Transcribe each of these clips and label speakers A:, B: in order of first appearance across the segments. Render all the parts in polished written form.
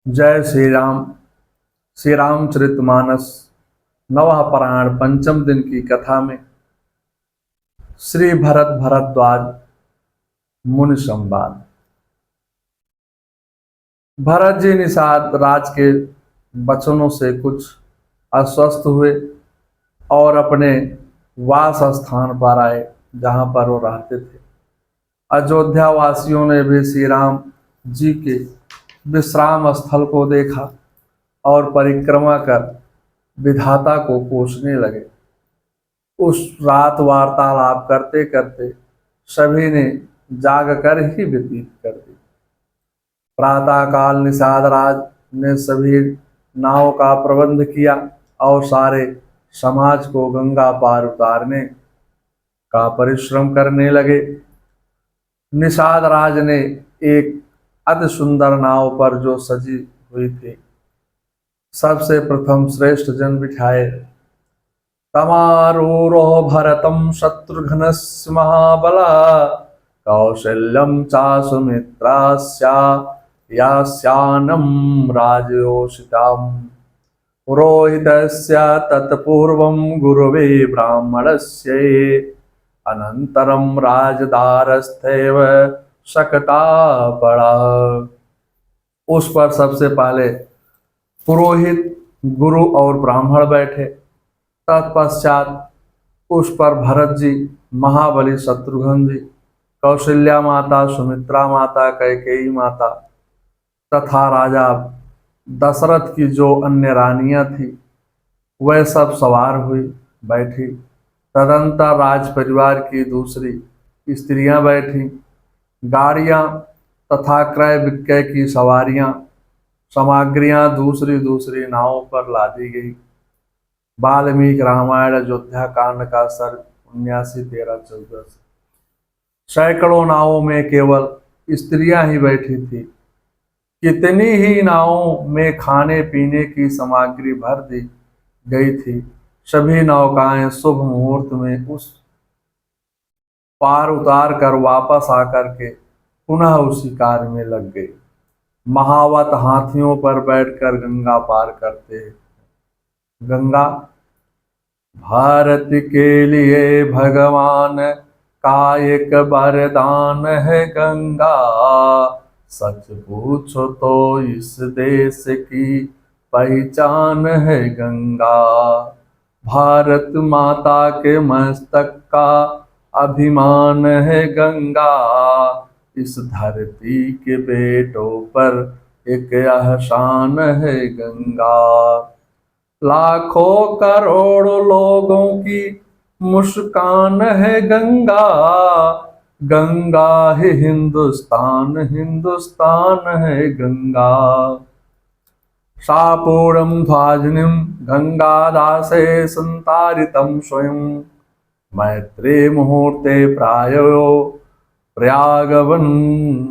A: जय श्री राम। श्री रामचरितमानस नवः पारायण पंचम दिन की कथा में श्री भरद्वाज मुनि संवाद। भरत जी निषाद राज के वचनों से कुछ अस्वस्थ हुए और अपने वास स्थान पर आए जहां पर वो रहते थे। अयोध्या वासियों ने भी श्री राम जी के विश्राम स्थल को देखा और परिक्रमा कर विधाता को कोसने लगे। उस रात वार्तालाप करते करते सभी ने जाग कर ही व्यतीत कर दी। प्रातः काल निषाद राज ने सभी नावों का प्रबंध किया और सारे समाज को गंगा पार उतारने का परिश्रम करने लगे। निषाद राज ने एक अति सुंदर नाव पर जो सजी हुई थी सबसे प्रथम श्रेष्ठ जन बिठाए। तमारूरोह भरतम शत्रुघ्नस्य महाबला कौशल्यम चा सुमित्रास्या यास्यानं राजयोषिताम् पुरोहितस्य तत्पूर्वं गुरुवे ब्राह्मणस्य अनन्तरं राजदारस्थैव शकटा पड़ा। उस पर सबसे पहले पुरोहित, गुरु और ब्राह्मण बैठे। तत्पश्चात उस पर भरत जी, महाबली शत्रुघ्न जी, कौशल्या माता, सुमित्रा माता, कैकेयी माता तथा राजा दशरथ की जो अन्य रानियां थी वह सब सवार हुई बैठी। तदंतर राज परिवार की दूसरी स्त्रियां बैठी। गाड़ियां तथा क्रय विक्रय की सवारियां सामग्रियां दूसरी दूसरी नावों पर लादी गई। वाल्मीकि रामायण अयोध्या कांड का सर्ग 79-13-14। सैकड़ों नावों में केवल स्त्रियां ही बैठी थी। कितनी ही नावों में खाने पीने की सामग्री भर दी गई थी। सभी नौकाएं शुभ मुहूर्त में उस पार उतार कर वापस आकर के पुनः उसी कार्य में लग गई। महावत हाथियों पर बैठकर गंगा पार करते। गंगा भारत के लिए भगवान का एक वरदान है। गंगा सच पूछो तो इस देश की पहचान है। गंगा भारत माता के मस्तक का अभिमान है। गंगा इस धरती के बेटों पर एक एहसान है। गंगा लाखों करोड़ों लोगों की मुस्कान है। गंगा गंगा ही हिंदुस्तान, हिंदुस्तान है। गंगा सापूर्णम ध्वजनिम गंगा दासे संतारितम स्वयं मैत्रे मुहूर्ते प्रायो प्रयागवन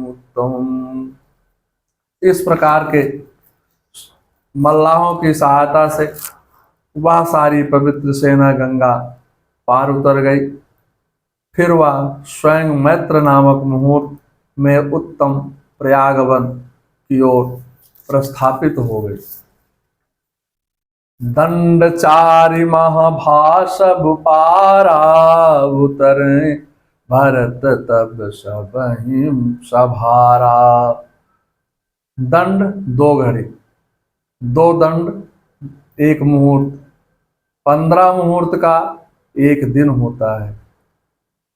A: उत्तम। इस प्रकार के मल्लाहों की सहायता से वह सारी पवित्र सेना गंगा पार उतर गई। फिर वह स्वयं मैत्र नामक मुहूर्त में उत्तम प्रयागवन की ओर प्रस्थापित हो गई। दंडचारी महाभाषब पारा उतरे भरत तब सबहि सभारा। दंड दो घड़ी, दो दंड एक मुहूर्त, 15 मुहूर्त का एक दिन होता है।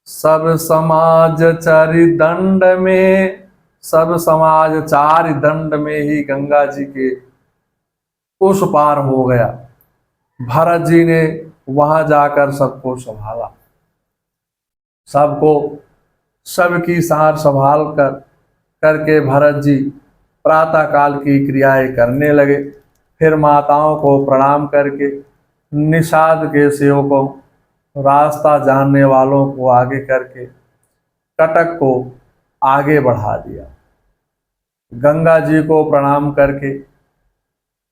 A: सब समाज चारि दंड में, सब समाज 4 दंड में ही गंगा जी के उस पार हो गया। भरत जी ने वहां जाकर सबको संभाला, सबको सबकी सार संभाल कर करके भरत जी प्रातः काल की क्रियाएं करने लगे। फिर माताओं को प्रणाम करके निषाद के सेवकों, रास्ता जानने वालों को आगे करके कटक को आगे बढ़ा दिया। गंगा जी को प्रणाम करके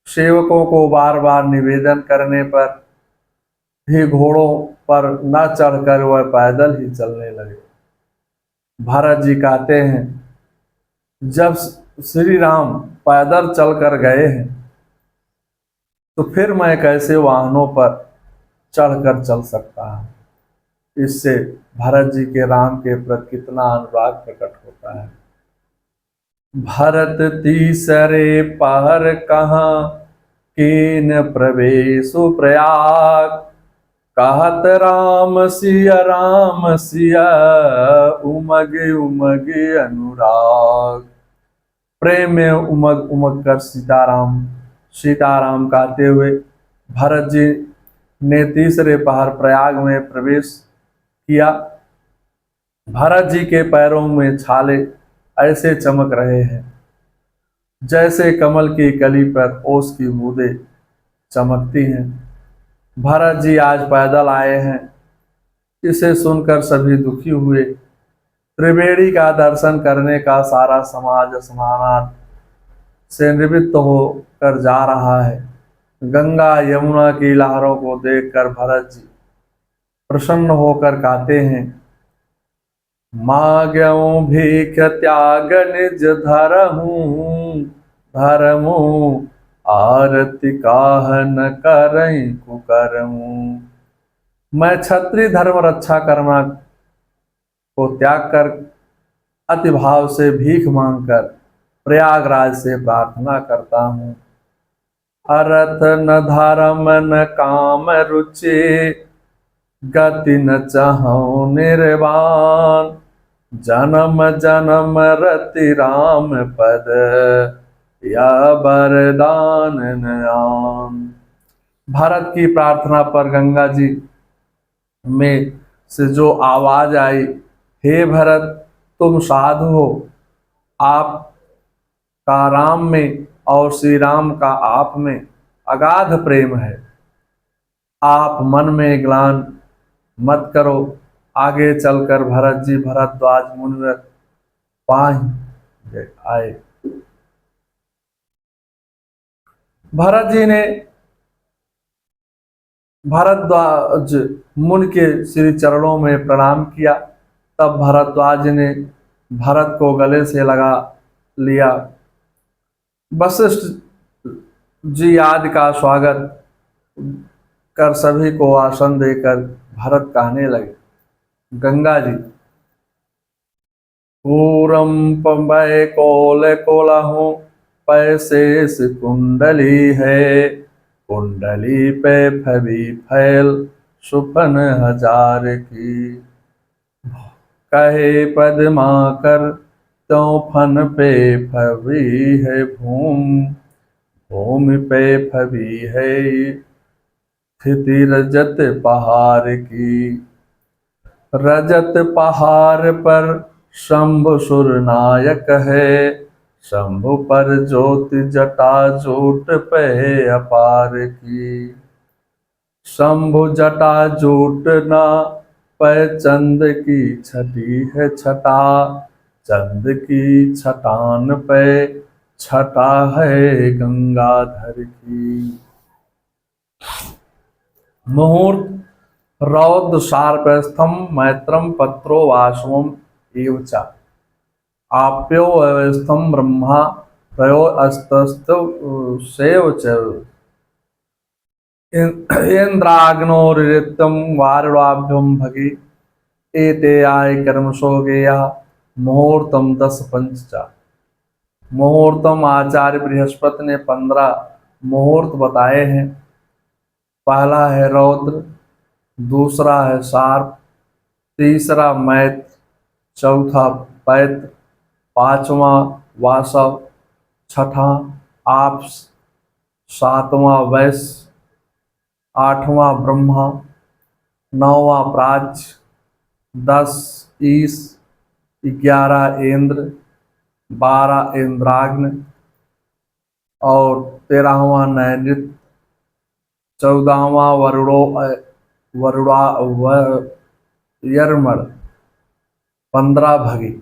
A: सेवकों को बार बार निवेदन करने पर भी घोड़ों पर न चढ़कर वह पैदल ही चलने लगे। भरत जी कहते हैं, जब श्री राम पैदल चल कर गए हैं, तो फिर मैं कैसे वाहनों पर चढ़कर चल सकता हूँ। इससे भरत जी के राम के प्रति कितना अनुराग प्रकट होता है। भरत तीसरे पहर कहाँ, कीन प्रवेशु प्रयाग, कहत राम सिया उमग उमग अनुराग। प्रेम में उमग उमग कर सीताराम सीताराम कहते हुए भरत जी ने तीसरे पहर प्रयाग में प्रवेश किया। भरत जी के पैरों में छाले ऐसे चमक रहे हैं जैसे कमल की कली पर ओस की बूंदें चमकती हैं। भरत जी आज पैदल आए हैं, इसे सुनकर सभी दुखी हुए। त्रिवेणी का दर्शन करने का सारा समाज स्नान से निवृत्त होकर जा रहा है। गंगा यमुना की लहरों को देखकर भरत जी प्रसन्न होकर कहते हैं, माग्यों भीख त्याग निज धरमु, आरती काह न करई कुकरमु। मैं क्षत्रिय धर्म रक्षा करना को त्याग कर अतिभाव से भीख मांगकर प्रयागराज से प्रार्थना करता हूँ। अर्थ न धर्म न काम रुचि, गति न चाहूं निर्वाण, जन्म जन्म रति राम पद, या वरदान नयान। भारत की प्रार्थना पर गंगा जी में से जो आवाज आई, हे भरत तुम साधु हो, आप का राम में और श्री राम का आप में अगाध प्रेम है, आप मन में ग्लान मत करो। आगे चलकर भरत जी भरद्वाज मुनिवर पाए आए। भरत जी ने भरद्वाज मुनि के श्री चरणों में प्रणाम किया। तब भरद्वाज ने भरत को गले से लगा लिया। वशिष्ठ जी आदि का स्वागत कर सभी को आसन देकर भरत कहने लगे, गंगा जी पूरम पय कोल कोलहूँ, पैशेष कुंडली है, कुंडली पे फबी फैल सुपन हजार की। कहे पद्माकर त्यों फन पे फबी है भूमि पे फबी है स्थिति रजत पहाड़ की। रजत पहाड़ पर शंभु सुर नायक है, शंभु पर ज्योति जटा जूट पे अपार की। शंभु जटा जूट ना पे चंद की छटी है छटा, चंद की छटान पे छटा है गंगाधर की। मुहूर्त रौद्र शार्पस्थम मैत्रम पत्रो वाशवम एवच, आप्यो अवस्थम ब्रह्मा प्रयो अस्तस्तव च, इंद्राग्नोरितम वारुणाभ्यम भगे, एते आय कर्मसो गेया मुहूर्तम 10 पंच। मुहूर्तम आचार्य बृहस्पति ने 15 मुहूर्त बताए हैं। पहला है रौद्र, दूसरा है शार्प, तीसरा मैत्र, चौथा पैत्र, पांचवा वासव, छठा आप्स, सातवां वैश्य, आठवां ब्रह्मा, नौवां प्राच्य, 10 ईश, 11 इंद्र, 12 इंद्राग्न और 13वां नैऋत्य, 14वां यरमल, 15 भगी।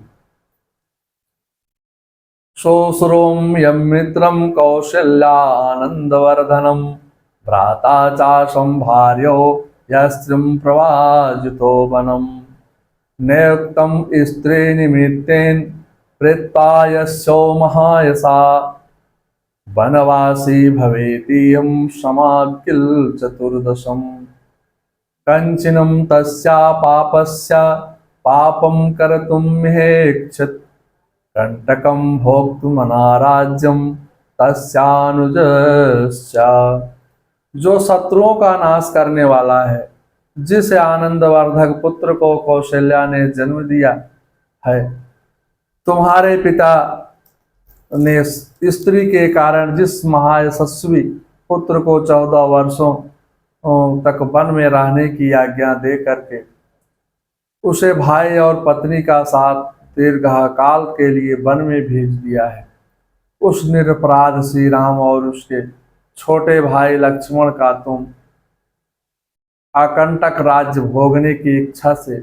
A: सोसरोम यमित्रम कौशल्यानंदवर्धनम, भ्राता चा संभार्यो यस्त्रिम प्रवाजितो वनम, नियुक्तम स्त्री निमित्तेन प्रेत्ता यस्यो महायसा वनवासी भवेतीयं समाकिल चतुर्दशम कंचनम तस्या पापस्य पापं कर्तुं हेक्षत कंटकं भोक्तुमनाराज्यं तस्यानुजस्य। जो शत्रुओं का नाश करने वाला है, जिस आनंदवर्धक पुत्र को कौशल्या ने जन्म दिया है, तुम्हारे पिता ने स्त्री के कारण जिस महायशस्वी पुत्र को 14 वर्षों तक वन में रहने की आज्ञा दे करके उसे भाई और पत्नी का साथ दीर्घ काल के लिए वन में भेज दिया है, उस निरपराध श्री राम और उसके छोटे भाई लक्ष्मण का तुम आकंटक राज्य भोगने की इच्छा से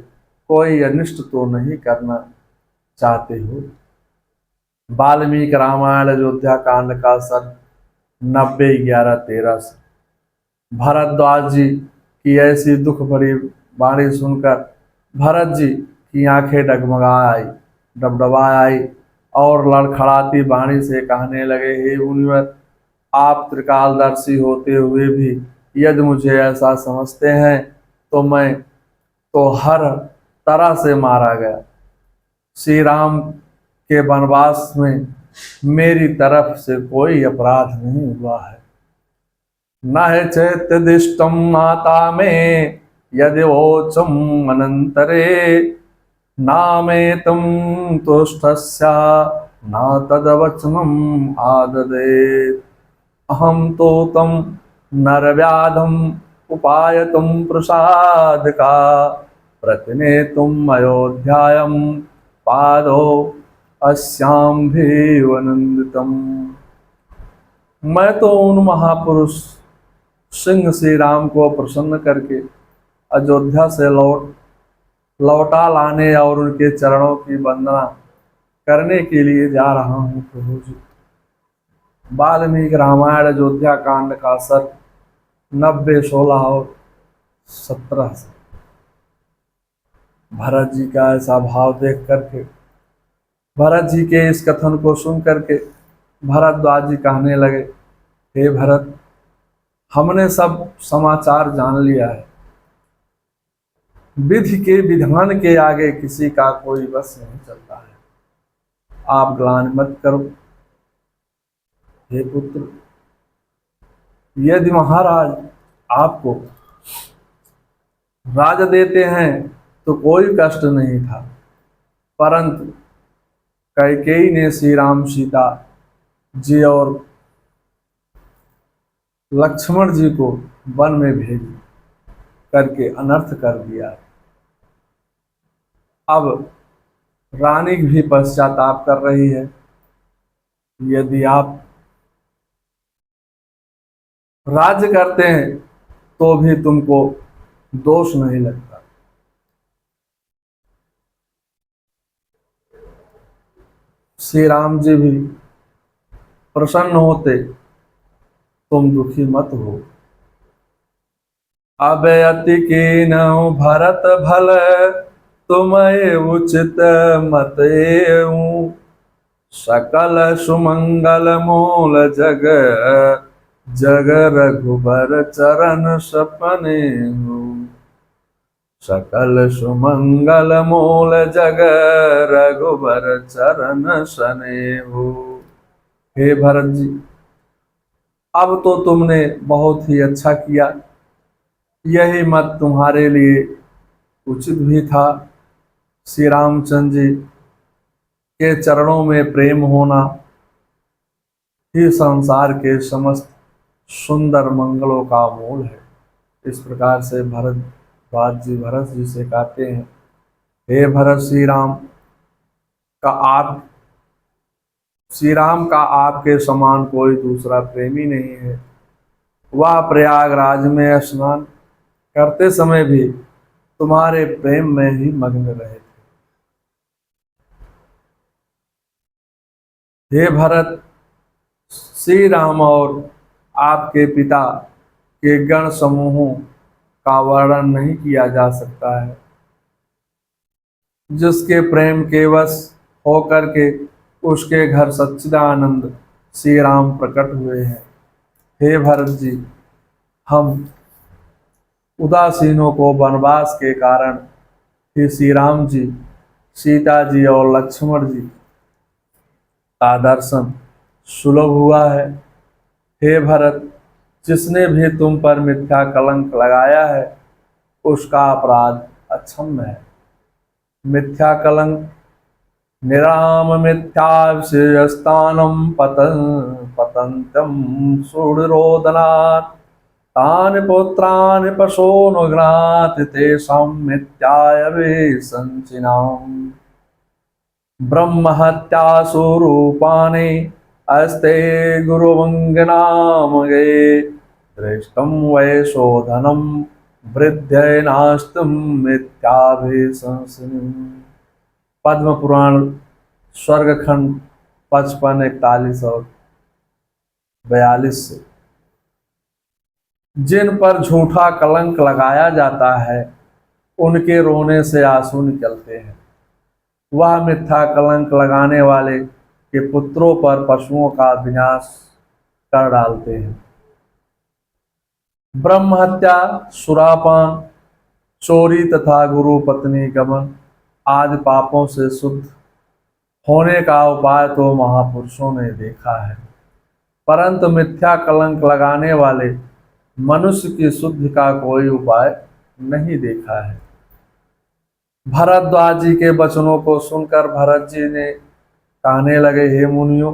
A: कोई अनिष्ट तो नहीं करना चाहते हो। वाल्मीकि रामायण अयोध्या कांड का सर 90-11-13 से। भरद्वाज जी की ऐसी दुख भरी वाणी सुनकर भरत जी की आंखें डगमगा आई, डबडबा आई और लड़खड़ाती वाणी से कहने लगे, हे मुनिवर, आप त्रिकालदर्शी होते हुए भी यदि मुझे ऐसा समझते हैं तो मैं तो हर तरह से मारा गया। श्री राम के वनवास में मेरी तरफ से कोई अपराध नहीं हुआ है। न है चैत्यदिष्टम माता में यदि वोचम अनंतरे नामेतम तुष्टस्या न तदवचनम आददे अहम तो तम नरव्याधम उपायतम प्रसाद का प्रतिने तुम अयोध्यायम पादो अस्याम भी वनंदितम। मैं तो उन महापुरुष सिंह श्री राम को प्रसन्न करके अयोध्या से लौटा लाने और उनके चरणों की वंदना करने के लिए जा रहा हूँ प्रभु जी। वाल्मीकि रामायण अयोध्या कांड का सर 90, 16 और 17 से। भरत जी का ऐसा भाव देख करके, भरत जी के इस कथन को सुन करके भरद्वाज जी कहने लगे, हे भरत, हमने सब समाचार जान लिया है। विधि के विधान के आगे किसी का कोई बस नहीं चलता है। आप ग्लानि मत करो हे पुत्र। यदि महाराज आपको राज देते हैं तो कोई कष्ट नहीं था, परंतु कैकेयी ने श्री राम, सीता जी और लक्ष्मण जी को वन में भेज करके अनर्थ कर दिया। अब रानी भी पश्चाताप कर रही है। यदि आप राज्य करते हैं तो भी तुमको दोष नहीं लगता। श्री राम जी भी प्रसन्न होते, तुम दुखी मत हो। अब अति कीन भरत भल तुम्हें उचित मत एऊं सकल सुमंगल मूल जग जग रघुबर चरण सपने हो। सकल सुमंगल मूल जग रघुबर चरण सने हो। हे भरत जी, अब तो तुमने बहुत ही अच्छा किया। यही मत तुम्हारे लिए उचित भी था। श्री रामचंद्र जी के चरणों में प्रेम होना ही संसार के समस्त सुंदर मंगलों का मूल है। इस प्रकार से भरत जी से कहते हैं, हे भरत, श्री राम का आपके समान कोई दूसरा प्रेमी नहीं है। वह प्रयागराज में स्नान करते समय भी तुम्हारे प्रेम में ही मग्न रहे थे। हे भरत, श्री राम और आपके पिता के गण समूहों का वर्णन नहीं किया जा सकता है। जिसके प्रेम के वश होकर के उसके घर सच्चिदानंद श्री राम प्रकट हुए हैं। हे भरत जी, हम उदासीनों को वनवास के कारण ही श्री राम जी, सीता जी और लक्ष्मण जी का दर्शन सुलभ हुआ है। हे भरत, जिसने भी तुम पर मिथ्या कलंक लगाया है उसका अपराध अक्षम्य है। मिथ्या कलंक निराम मिथ्याविषयस्तानं पतन्तं सुहृरोदनात् तानि पुत्राणि पशूनुग्नात् तेषां मिथ्यायभिसंचिनाम् ब्रह्महत्यासु रूपाणि अस्ते गुरुवङ्गनामगे दृष्टं वै शोधनं वृद्ध्यैनास्तं मिथ्याभिसंसिनिम्। पद्म पुराण स्वर्ग खंड 55, 41 और 42 से। जिन पर झूठा कलंक लगाया जाता है उनके रोने से आंसू निकलते हैं। वह मिथ्या कलंक लगाने वाले के पुत्रों पर पशुओं का विनाश कर डालते हैं। ब्रह्म हत्या, सुरापान, चोरी तथा गुरु पत्नी गमन आदि पापों से शुद्ध होने का उपाय तो महापुरुषों ने देखा है, परंतु मिथ्या कलंक लगाने वाले मनुष्य की शुद्धि का कोई उपाय नहीं देखा है। भरद्वाज जी के वचनों को सुनकर भरत जी ने कहने लगे, हे मुनियों,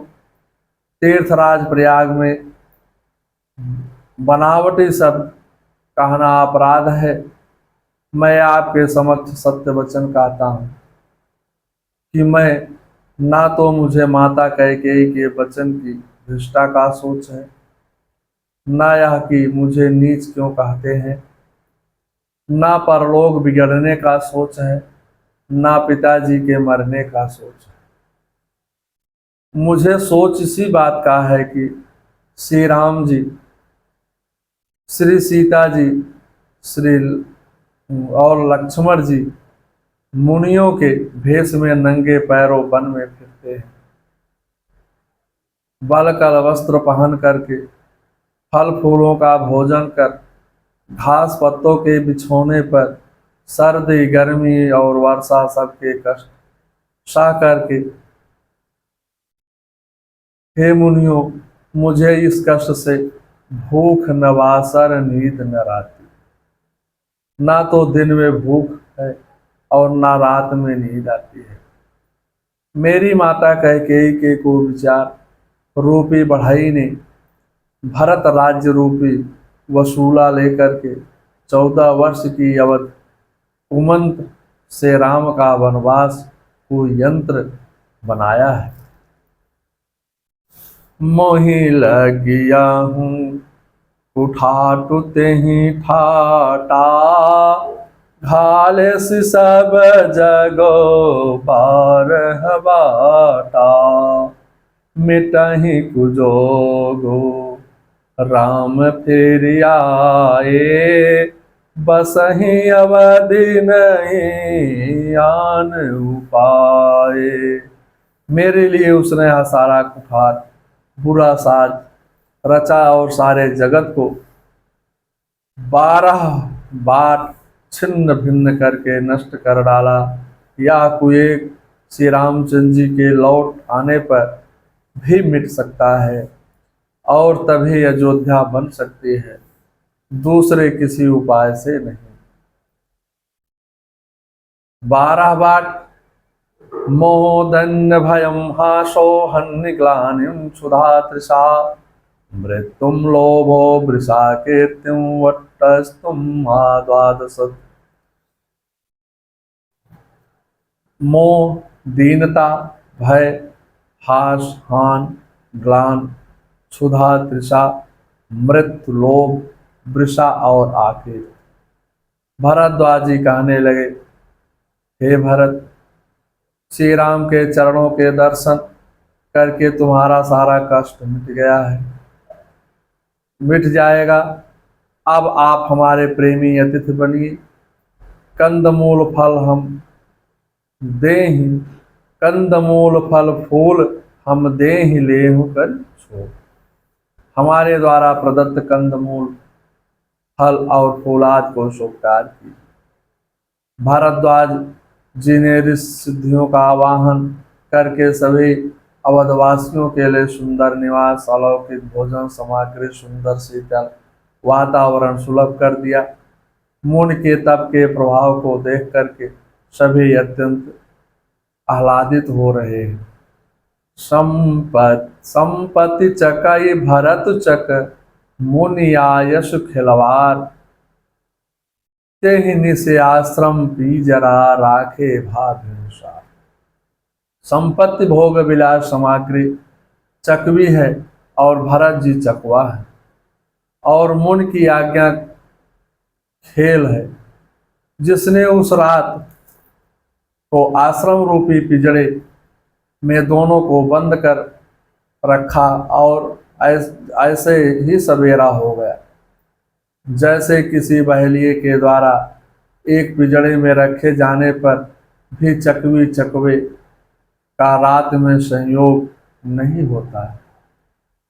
A: तीर्थराज प्रयाग में बनावटी शब्द कहना अपराध है। मैं आपके समक्ष सत्य वचन कहता हूँ कि मैं ना तो मुझे माता कैकेयी के वचन की धृष्टा का सोच है, ना यह कि मुझे नीच क्यों कहते हैं, ना परलोक बिगड़ने का सोच है, ना पिताजी के मरने का सोच है। मुझे सोच इसी बात का है कि श्री राम जी, श्री सीता जी, श्री और लक्ष्मण जी मुनियों के भेष में नंगे पैरों वन में फिरते हैं। बालकल वस्त्र पहन करके, फल फूलों का भोजन कर, घास पत्तों के बिछोने पर सर्दी गर्मी और वर्षा सबके कष्ट सह करके, हे मुनियों, मुझे इस कष्ट से भूख नवासर नींद न आती। ना तो दिन में भूख है और ना रात में नींद आती है। मेरी माता कैकेयी के कुविचार रूपी बढ़ई ने भरत राज्य रूपी वसूला लेकर के 14 वर्ष की अवध उमंत से राम का वनवास को यंत्र बनाया है। मोहि लगिया हूँ उठाटु तेहि ठाटा, घाले से सब जगो पार हबाटा, मिटहि कुजोगो राम फिर आए, बसहि अवधि नहीं आन उपाय। मेरे लिए उसने यह सारा कुठार बुरा साज रचा और सारे जगत को 12 बार छिन्न भिन्न करके नष्ट कर डाला। यह कुएक श्री रामचंद्र जी के लौट आने पर भी मिट सकता है और तभी अयोध्या बन सकती है, दूसरे किसी उपाय से नहीं। 12 बार मोदन्य भयम हासो हन्निग्लानिं क्षुधा तृषा, मृत्युम लोभो वृषा कीर्तिम वट्टस्तुम द्वादश। मोह, दीनता, भय, हास, हान, ग्लान, क्षुधा, तृषा, मृत्यु, लोभ, वृषा और आखिर। भरद्वाज जी कहने लगे, हे भरत, श्री राम के चरणों के दर्शन करके तुम्हारा सारा कष्ट मिट गया है, मिट जाएगा। अब आप हमारे प्रेमी अतिथि बनिए, कंदमूल फल हम दें ही कंदमूल फल फूल हम देहि लेहु कर छो। हमारे द्वारा प्रदत्त कंदमूल फल और फूलाद को स्वीकार की। भारद्वाज जी ने ऋषि सिद्धियों का आवाहन करके सभी अवधवासियों के लिए सुंदर निवास, अलौकिक भोजन सामग्री, सुंदर शीतल वातावरण सुलभ कर दिया। मुनि के तप के प्रभाव को देख करके सभी अत्यंत आह्लादित हो रहे हैं। संपत्ति चकई भरत चक मुनि आयस खिलवार, तेहि निसे आश्रम पी जरा राखे भानुसार। संपत्ति भोग विलास सामग्री चकवी है और भरत जी चकवा है, और मुनि की आज्ञा खेल है। जिसने उस रात को आश्रम रूपी पिंजड़े में दोनों को बंद कर रखा और ऐसे ही सवेरा हो गया। जैसे किसी बहेलिए के द्वारा एक पिंजड़े में रखे जाने पर भी चकवी चकवे का रात में संयोग नहीं होता है,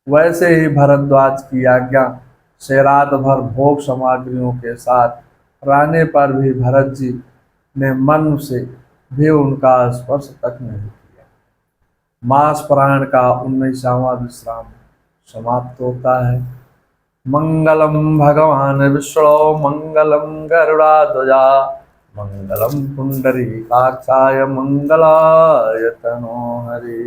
A: वैसे ही भरद्वाज की आज्ञा से रात भर भोग सामग्रियों के साथ रहने पर भी भरत जी ने मन से भी उनका स्पर्श तक नहीं किया। मास पुराण का 19वां विश्राम समाप्त होता है। मंगलम भगवान विष्णु मंगलम गरुड़ाध्वजा मंगलम पुंडरीकाक्षाय मंगलाय तनोहरि।